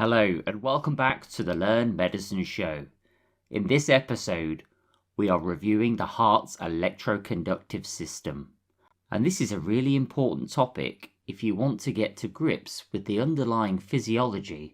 Hello and welcome back to the Learn Medicine Show. In this episode, we are reviewing the heart's electroconductive system. And this is a really important topic if you want to get to grips with the underlying physiology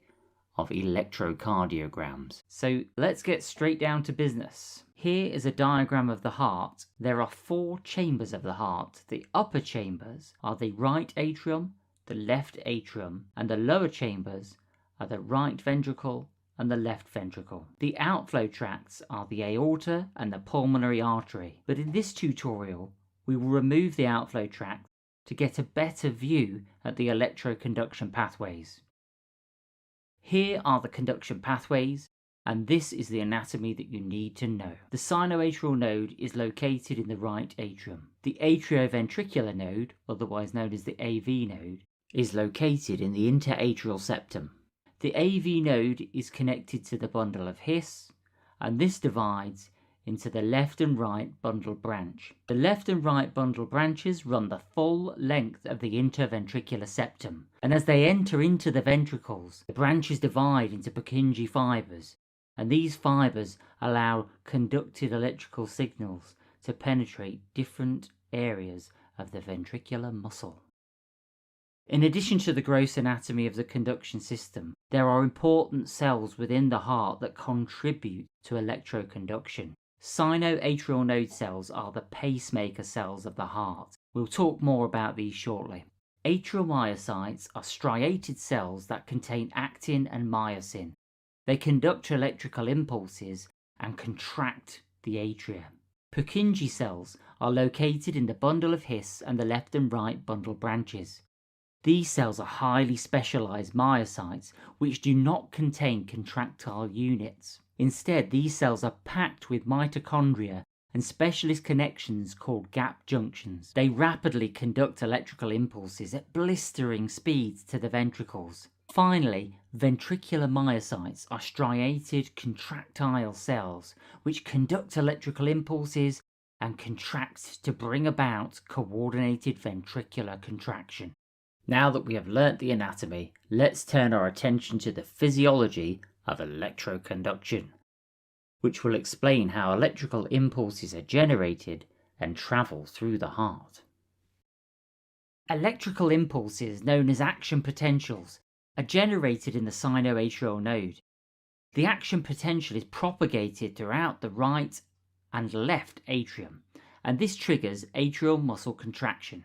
of electrocardiograms. So let's get straight down to business. Here is a diagram of the heart. There are 4 chambers of the heart. The upper chambers are the right atrium, the left atrium, and the lower chambers are the right ventricle and the left ventricle. The outflow tracts are the aorta and the pulmonary artery. But in this tutorial, we will remove the outflow tract to get a better view at the electroconduction pathways. Here are the conduction pathways, and this is the anatomy that you need to know. The Sinoatrial node is located in the right atrium. The atrioventricular node, otherwise known as the AV node, is located in the interatrial septum. The AV node is connected to the bundle of His, and this divides into the left and right bundle branch. The left and right bundle branches run the full length of the interventricular septum, and as they enter into the ventricles, the branches divide into Purkinje fibers, and these fibers allow conducted electrical signals to penetrate different areas of the ventricular muscle. In addition to the gross anatomy of the conduction system, there are important cells within the heart that contribute to electroconduction. Sinoatrial node cells are the pacemaker cells of the heart. We'll talk more about these shortly. Atrial myocytes are striated cells that contain actin and myosin. They conduct electrical impulses and contract the atria. Purkinje cells are located in the bundle of His and the left and right bundle branches. These cells are highly specialized myocytes which do not contain contractile units. Instead, these cells are packed with mitochondria and specialist connections called gap junctions. They rapidly conduct electrical impulses at blistering speeds to the ventricles. Finally, ventricular myocytes are striated contractile cells which conduct electrical impulses and contract to bring about coordinated ventricular contraction. Now that we have learnt the anatomy, let's turn our attention to the physiology of electroconduction, which will explain how electrical impulses are generated and travel through the heart. Electrical impulses, known as action potentials, are generated in the sinoatrial node. The action potential is propagated throughout the right and left atrium, and this triggers atrial muscle contraction.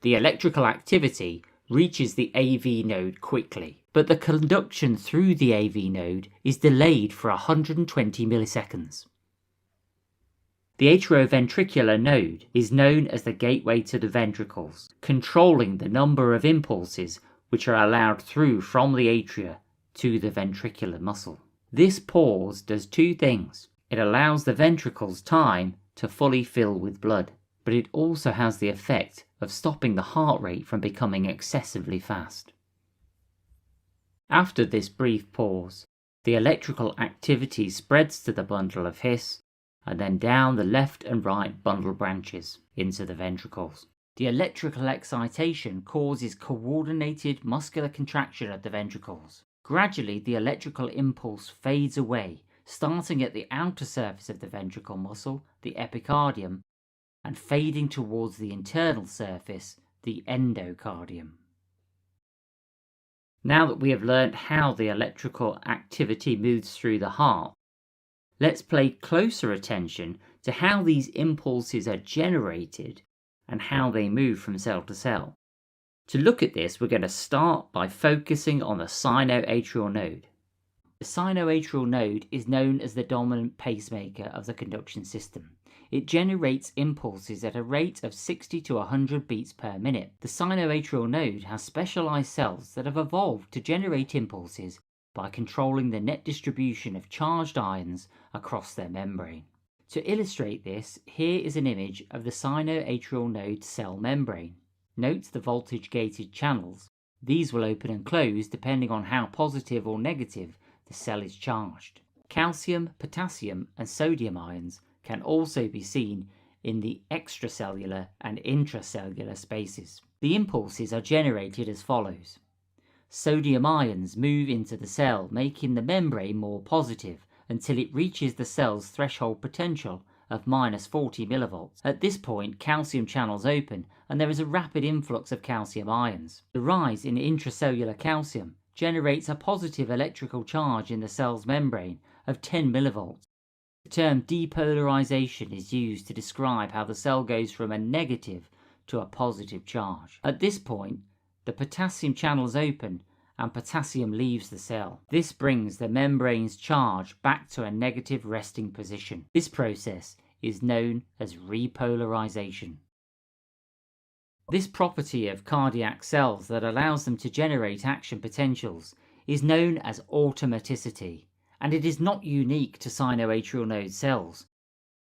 The electrical activity reaches the AV node quickly, but the conduction through the AV node is delayed for 120 milliseconds. The atrioventricular node is known as the gateway to the ventricles, controlling the number of impulses which are allowed through from the atria to the ventricular muscle. This pause does 2 things. It allows the ventricles time to fully fill with blood, but it also has the effect of stopping the heart rate from becoming excessively fast. After this brief pause, the electrical activity spreads to the bundle of His and then down the left and right bundle branches into the ventricles. The electrical excitation causes coordinated muscular contraction of the ventricles. Gradually, the electrical impulse fades away, starting at the outer surface of the ventricle muscle, the epicardium, and fading towards the internal surface, the endocardium. Now that we have learnt how the electrical activity moves through the heart, let's pay closer attention to how these impulses are generated and how they move from cell to cell. To look at this, we're going to start by focusing on the sinoatrial node. The sinoatrial node is known as the dominant pacemaker of the conduction system. It generates impulses at a rate of 60 to 100 beats per minute. The sinoatrial node has specialized cells that have evolved to generate impulses by controlling the net distribution of charged ions across their membrane. To illustrate this, here is an image of the sinoatrial node cell membrane. Note the voltage-gated channels. These will open and close depending on how positive or negative the cell is charged. Calcium, potassium, and sodium ions can also be seen in the extracellular and intracellular spaces. The impulses are generated as follows. sodium ions move into the cell, making the membrane more positive until it reaches the cell's threshold potential of -40 millivolts. At this point, calcium channels open and there is a rapid influx of calcium ions. The rise in intracellular calcium generates a positive electrical charge in the cell's membrane of 10 millivolts. The term depolarization is used to describe how the cell goes from a negative to a positive charge. At this point, the potassium channels open and potassium leaves the cell. This brings the membrane's charge back to a negative resting position. This process is known as repolarization. This property of cardiac cells that allows them to generate action potentials is known as automaticity, and it is not unique to sinoatrial node cells.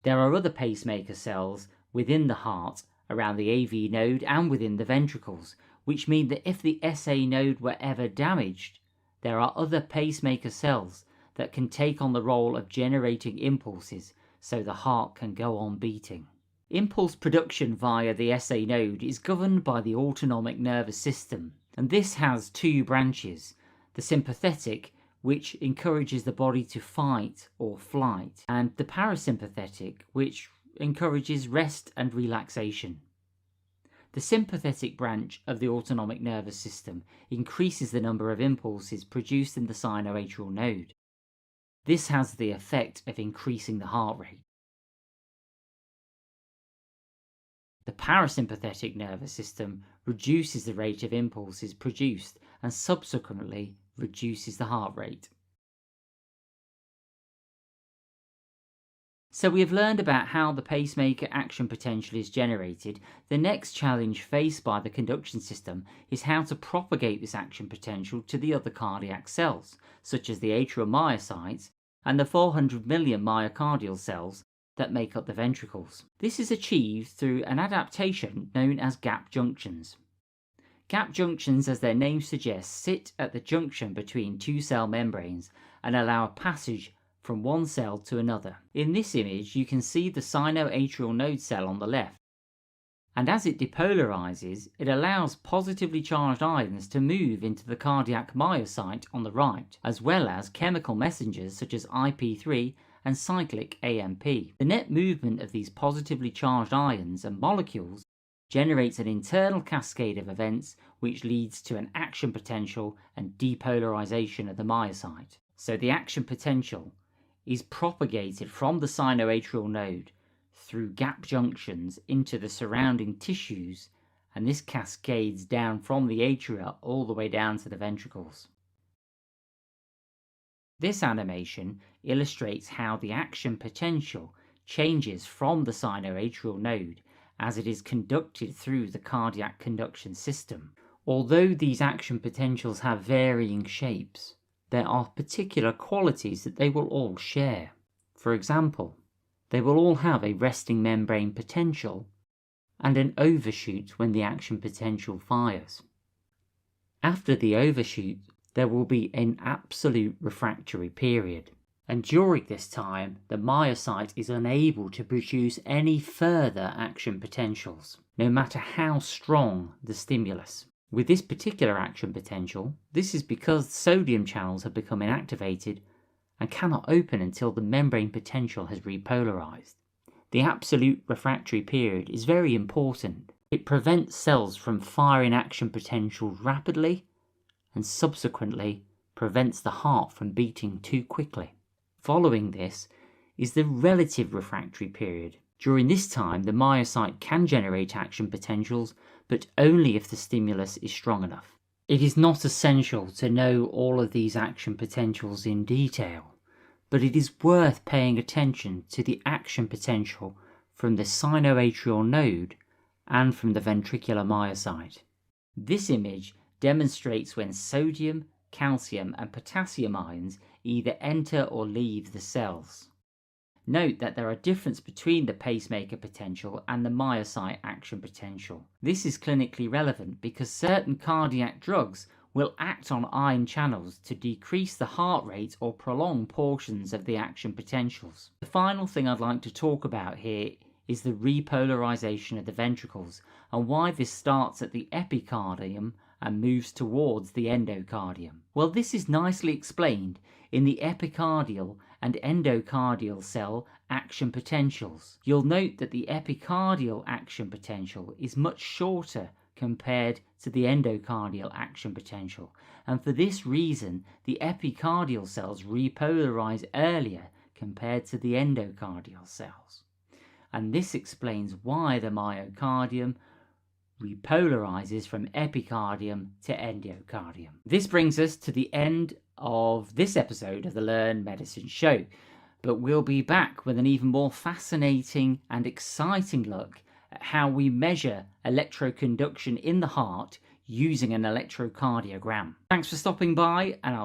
There are other pacemaker cells within the heart, around the AV node and within the ventricles, which mean that if the SA node were ever damaged, there are other pacemaker cells that can take on the role of generating impulses so the heart can go on beating. Impulse production via the SA node is governed by the autonomic nervous system, and this has two branches: the sympathetic, which encourages the body to fight or flight, and the parasympathetic, which encourages rest and relaxation. The sympathetic branch of the autonomic nervous system increases the number of impulses produced in the sinoatrial node. This has the effect of increasing the heart rate. The parasympathetic nervous system reduces the rate of impulses produced and subsequently reduces the heart rate. So we have learned about how the pacemaker action potential is generated. The next challenge faced by the conduction system is how to propagate this action potential to the other cardiac cells, such as the atrial myocytes and the 400 million myocardial cells that make up the ventricles. This is achieved through an adaptation known as gap junctions. Gap junctions, as their name suggests, sit at the junction between two cell membranes and allow a passage from one cell to another. In this image, you can see the sinoatrial node cell on the left, and as it depolarizes, it allows positively charged ions to move into the cardiac myocyte on the right, as well as chemical messengers such as IP3 and cyclic AMP. The net movement of these positively charged ions and molecules generates an internal cascade of events which leads to an action potential and depolarization of the myocyte. So the action potential is propagated from the sinoatrial node through gap junctions into the surrounding tissues, and this cascades down from the atria all the way down to the ventricles. This animation illustrates how the action potential changes from the sinoatrial node as it is conducted through the cardiac conduction system. Although these action potentials have varying shapes, there are particular qualities that they will all share. For example, they will all have a resting membrane potential and an overshoot when the action potential fires. After the overshoot, there will be an absolute refractory period, and during this time, the myocyte is unable to produce any further action potentials, no matter how strong the stimulus. With this particular action potential, this is because sodium channels have become inactivated and cannot open until the membrane potential has repolarized. The absolute refractory period is very important. It prevents cells from firing action potential rapidly and subsequently prevents the heart from beating too quickly. Following this is the relative refractory period. During this time, the myocyte can generate action potentials, but only if the stimulus is strong enough. It is not essential to know all of these action potentials in detail, but it is worth paying attention to the action potential from the sinoatrial node and from the ventricular myocyte. This image demonstrates when sodium, calcium and potassium ions either enter or leave the cells. Note that there are differences between the pacemaker potential and the myocyte action potential. This is clinically relevant because certain cardiac drugs will act on ion channels to decrease the heart rate or prolong portions of the action potentials. The final thing I'd like to talk about here is the repolarization of the ventricles and why this starts at the epicardium and moves towards the endocardium. Well, this is nicely explained in the epicardial and endocardial cell action potentials. You'll note that the epicardial action potential is much shorter compared to the endocardial action potential, and for this reason the epicardial cells repolarize earlier compared to the endocardial cells. And this explains why the myocardium repolarizes from epicardium to endocardium. This brings us to the end of this episode of the Learn Medicine Show, but we'll be back with an even more fascinating and exciting look at how we measure electroconduction in the heart using an electrocardiogram. Thanks for stopping by, and I'll